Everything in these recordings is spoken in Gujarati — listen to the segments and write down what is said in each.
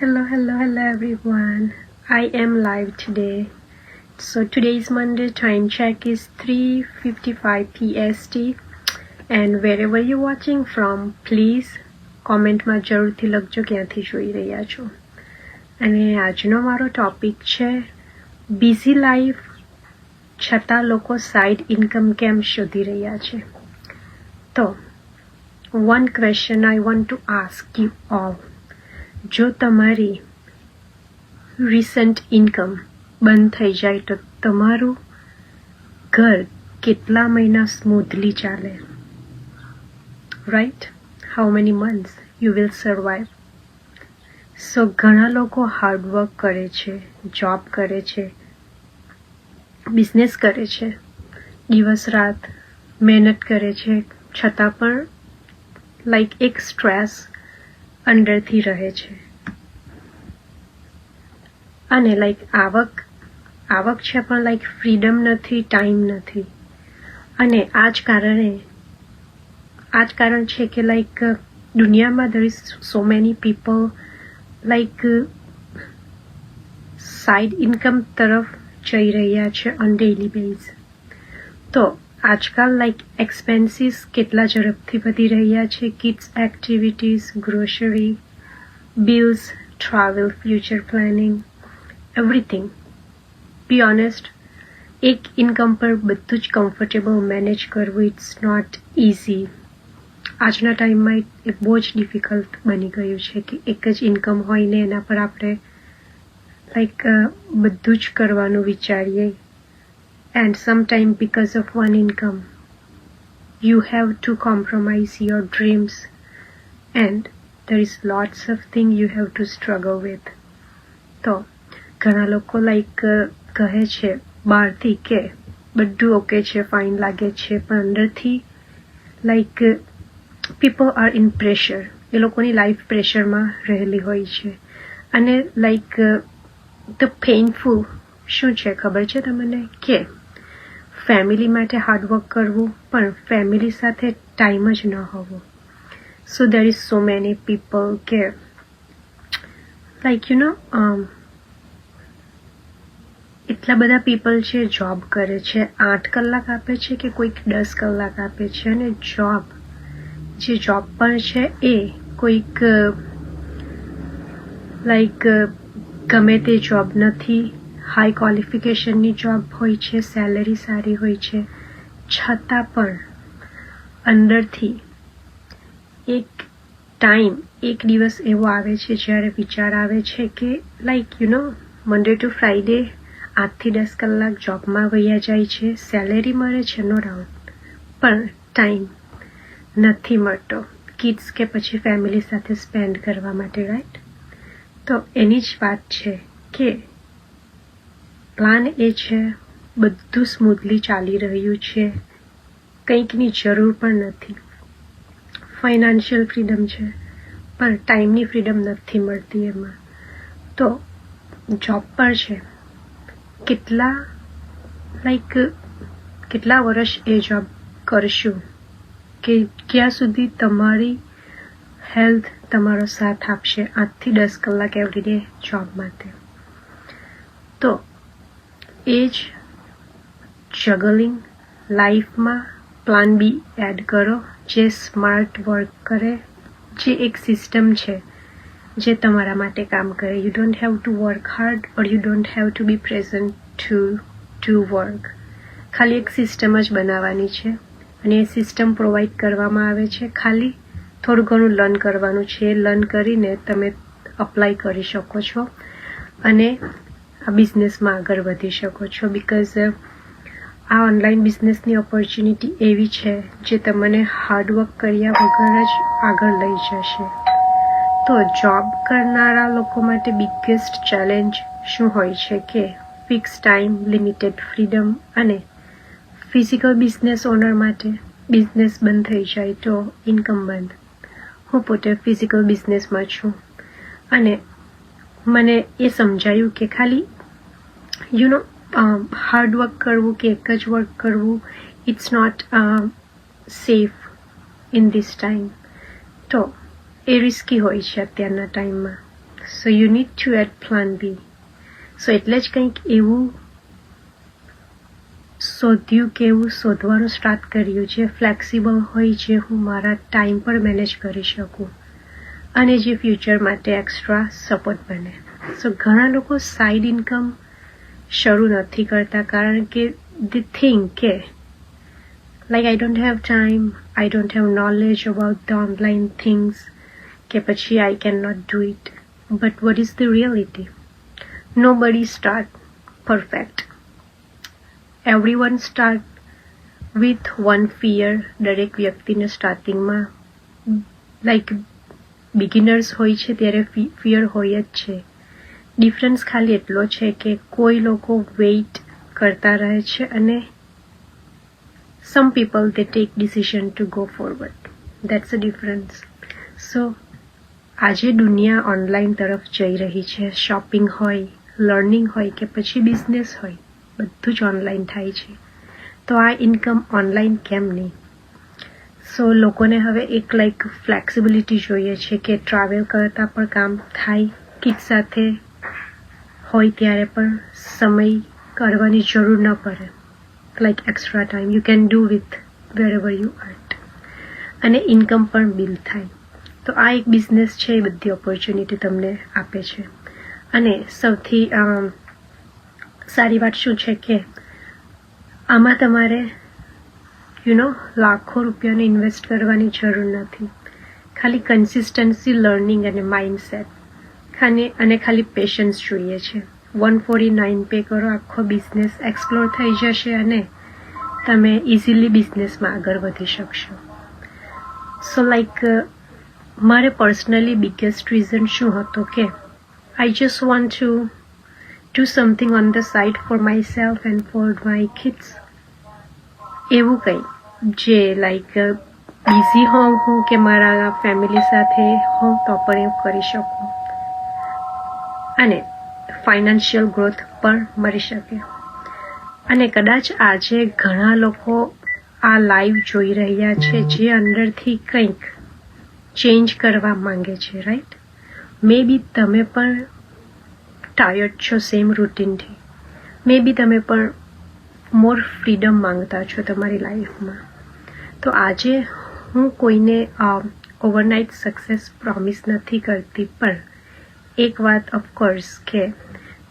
Hello everyone. I am live today. So today is Monday, time check is 3:55 PST and wherever you're watching from, please કોમેન્ટમાં જરૂરથી લખજો ક્યાંથી જોઈ રહ્યા છો. અને આજનો મારો ટોપિક છે બિઝી લાઈફ છતાં લોકો સાઇડ ઇન્કમ કેમ શોધી રહ્યા છે. તો one question I want to ask you all. જો તમારી રિસન્ટ ઇન્કમ બંધ થઈ જાય તો તમારું ઘર કેટલા મહિના સ્મૂથલી ચાલે? Right? How many months you will survive? So ઘણા લોકો હાર્ડવર્ક કરે છે, જોબ કરે છે, બિઝનેસ કરે છે, દિવસ રાત મહેનત કરે છે, છતાં પણ એક સ્ટ્રેસ અંદરથી રહે છે. અને આવક છે પણ ફ્રીડમ નથી, ટાઈમ નથી. અને આ જ કારણ છે કે દુનિયામાં there is so many people side income તરફ જઈ રહ્યા છે ઓન ડેઇલી બેઝ. તો આજકાલ એક્સપેન્સીસ કેટલા ઝડપથી વધી રહ્યા છે. Kids activities, grocery, bills, travel, future planning, everything. Be honest, એક ઇન્કમ પર બધું જ કમ્ફર્ટેબલ મેનેજ કરવું ઇટ્સ નોટ ઇઝી. આજના ટાઈમમાં એ બહુ જ ડિફિકલ્ટ બની ગયું છે કે એક જ ઇન્કમ હોય ને એના પર આપણે બધું જ કરવાનું વિચારીએ. And sometimes because of one income you have to compromise your dreams and there is lots of things you have to struggle with. તો ઘણા લોકો કહે છે બહારથી કે બધું ઓકે છે, ફાઇન લાગે છે, પણ અંદરથી people are in pressure. એ લોકોની લાઈફ પ્રેશરમાં રહેલી હોય છે. અને the painful શું છે ખબર છે તમને? કે ફેમિલી માટે હાર્ડવર્ક કરવું પણ ફેમિલી સાથે ટાઈમ જ ન હોવો. So there is so many people કે એટલા બધા પીપલ છે જોબ કરે છે, 8 કલાક આપે છે કે કોઈક 10 કલાક આપે છે. અને જોબ પણ છે એ કોઈક ગમે તે જોબ નથી, હાઈ ક્વોલિફિકેશનની જોબ હોય છે, સેલરી સારી હોય છે, છતાં પણ અંદરથી એક દિવસ એવો આવે છે જ્યારે વિચાર આવે છે કે મંડે ટુ ફ્રાઈડે 8 થી 10 કલાક જોબમાં વયા જાય છે, સેલેરી મળે છે નો ડાઉટ, પણ ટાઈમ નથી મળતો કિડ્સ કે પછી ફેમિલી સાથે સ્પેન્ડ કરવા માટે. રાઈટ? તો એની જ વાત છે કે પ્લાન એ છે બધું સ્મૂથલી ચાલી રહ્યું છે, કંઈકની જરૂર પણ નથી, ફાઇનાન્શિયલ ફ્રીડમ છે પણ ટાઈમની ફ્રીડમ નથી મળતી એમાં. તો જોબ પર છે, કેટલા વર્ષ એ જોબ કરશું કે ક્યાં સુધી તમારી હેલ્થ તમારો સાથ આપશે 8 થી 10 કલાક એવરીડે જોબ માટે? તો એ જ જગલિંગ લાઈફમાં પ્લાન બી એડ કરો જે સ્માર્ટ વર્ક કરે, જે એક સિસ્ટમ છે જે તમારા માટે કામ કરે. You don't have to work hard or you don't have to be present to work. ખાલી એક સિસ્ટમ જ બનાવવાની છે અને એ સિસ્ટમ પ્રોવાઈડ કરવામાં આવે છે. ખાલી થોડું ઘણું લર્ન કરવાનું છે. એ લર્ન કરીને તમે અપ્લાય કરી શકો છો અને આ બિઝનેસમાં આગળ વધી શકો છો. બિકોઝ આ ઓનલાઈન બિઝનેસની ઓપોર્ચ્યુનિટી એવી છે જે તમને હાર્ડવર્ક કર્યા વગર જ આગળ લઈ જશે. તો જોબ કરનારા લોકો માટે બિગેસ્ટ ચેલેન્જ શું હોય છે કે ફિક્સ ટાઈમ, લિમિટેડ ફ્રીડમ. અને ફિઝિકલ બિઝનેસ ઓનર માટે બિઝનેસ બંધ થઈ જાય તો ઇન્કમ બંધ. હું પોતે ફિઝિકલ બિઝનેસમાં છું અને મને એ સમજાયું કે ખાલી હાર્ડવર્ક કરવું કે એક જ વર્ક કરવું it's not safe in this time. તો એ રિસ્કી હોય છે અત્યારના ટાઈમમાં. So you need to add plan B. So એટલે જ કંઈક એવું શોધ્યું કે એવું શોધવાનું સ્ટાર્ટ કર્યું જે ફ્લેક્સિબલ હોય, જે હું મારા ટાઈમ પર મેનેજ કરી શકું અને જે ફ્યુચર માટે એક્સ્ટ્રા સપોર્ટ બને. સો ઘણા લોકો સાઇડ ઇન્કમ શરૂ નથી કરતા કારણ કે they think કે like I don't have time, I don't have knowledge about the online things, કે પછી I cannot do it. But what is the reality? Nobody start perfect. Everyone start with one fear. દરેક વ્યક્તિને સ્ટાર્ટિંગમાં લાઈક બિગિનર્સ હોય છે ત્યારે ફિયર હોય જ છે. ડિફરન્સ ખાલી એટલો છે કે કોઈ લોકો વેઇટ કરતા રહે છે અને some people they take decision to go forward. That's the difference. So આજે દુનિયા ઓનલાઈન તરફ જઈ રહી છે. શોપિંગ હોય, લર્નિંગ હોય કે પછી બિઝનેસ હોય, બધું જ ઓનલાઈન થાય છે. તો આ ઇન્કમ ઓનલાઈન કેમ નહીં? સો લોકોને હવે એક લાઈક ફ્લેક્સિબિલિટી જોઈએ છે કે ટ્રાવેલ કરતાં પણ કામ થાય, કિડ સાથે હોય ત્યારે પણ સમય કાઢવાની જરૂર ન પડે. Like extra time you can do with વેરેવર you art, અને ઇન્કમ પણ બિલ્ડ થાય. તો આ એક બિઝનેસ છે, એ બધી ઓપોર્ચ્યુનિટી તમને આપે છે. અને સૌથી સારી વાત શું છે કે આમાં તમારે લાખો રૂપિયાને ઇન્વેસ્ટ કરવાની જરૂર નથી. ખાલી કન્સિસ્ટન્સી, લર્નિંગ અને માઇન્ડસેટ અને ખાલી પેશન્સ જોઈએ છે. 149 પે કરો, આખો બિઝનેસ એક્સપ્લોર થઈ જશે અને તમે ઇઝીલી બિઝનેસમાં આગળ વધી શકશો. સો લાઈક મારે પર્સનલી બિગેસ્ટ રીઝન શું હતો કે I just want to do something on the side for my self and for my kids. એવું કંઈ જે લાઈક બિઝી હોઉં હું કે મારા ફેમિલી સાથે હોઉં તો પણ એવું કરી શકું અને ફાઇનાન્શિયલ ગ્રોથ પણ મળી શકે. અને કદાચ આજે ઘણા લોકો આ લાઈવ જોઈ રહ્યા છે જે અંદરથી કંઈક ચેન્જ કરવા માંગે છે, રાઈટ? મે બી તમે પણ ટાયર્ડ છો સેમ રૂટીનથી, મે બી તમે પણ મોર ફ્રીડમ માંગતા છો તમારી લાઈફમાં. તો આજે હું કોઈને ઓવરનાઇટ સક્સેસ પ્રોમિસ નથી કરતી, પણ એક વાત ઓફકોર્સ કે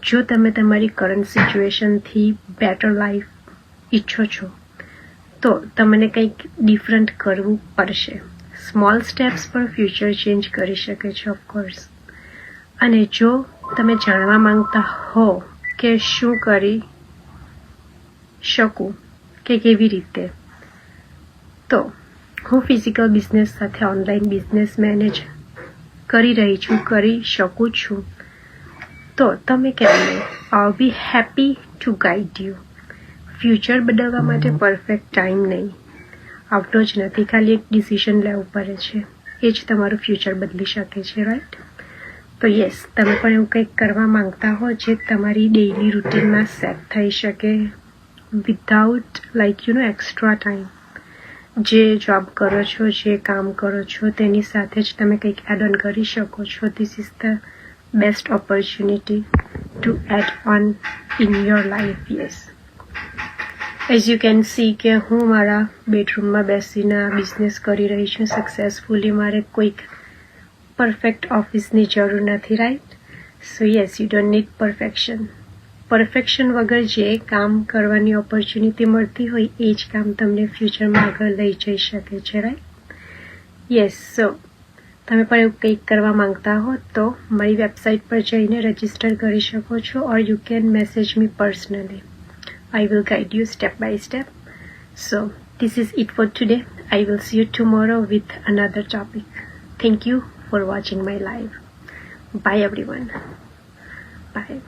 જો તમે તમારી કરંટ સિચ્યુએશનથી બેટર લાઈફ ઈચ્છો છો તો તમને કંઈક ડિફરન્ટ કરવું પડશે. સ્મોલ સ્ટેપ્સ પણ ફ્યુચર ચેન્જ કરી શકે છે ઓફકોર્સ. અને જો તમે જાણવા માંગતા હો કે શું કરી શકું કે કેવી રીતે, તો હું ફિઝિકલ બિઝનેસ સાથે ઓનલાઈન બિઝનેસ મેનેજ કરી રહી છું, કરી શકું છું. તો તમે કેમ નહીં? I be happy to guide you. Future બદલવા માટે પરફેક્ટ ટાઈમ નહીં આવતો જ નથી, ખાલી એક ડિસિઝન લેવું પડે છે, એ જ તમારું ફ્યુચર બદલી શકે છે, રાઈટ? તો યસ, તમે પણ એવું કંઈક કરવા માંગતા હો જે તમારી ડેઇલી રૂટીનમાં સેટ થઈ શકે વિધાઉટ લાઈક એક્સ્ટ્રા ટાઈમ. જે જોબ કરો છો, જે કામ કરો છો તેની સાથે જ તમે કંઈક એડ ઓન કરી શકો છો. This is the best opportunity to add on in your life. Yes, as you can see કે હું મારા બેડરૂમમાં બેસીને બિઝનેસ કરી રહી છું સક્સેસફુલી. મારે કોઈક પરફેક્ટ ઓફિસની જરૂર નથી, right? So yes, you don't need perfection. Perfection વગર જે કામ કરવાની ઓપોર્ચ્યુનિટી મળતી હોય એ જ કામ તમને ફ્યુચરમાં આગળ લઈ જઈ શકે છે, રાઈટ? યસ, સો તમે પણ એવું કંઈક કરવા માંગતા હો તો મારી વેબસાઇટ પર જઈને રજિસ્ટર કરી શકો છો, or you can message me personally. I will guide you step by step. So this is it for today. I will see you tomorrow with another topic. Thank you for watching my live. Bye everyone. Bye.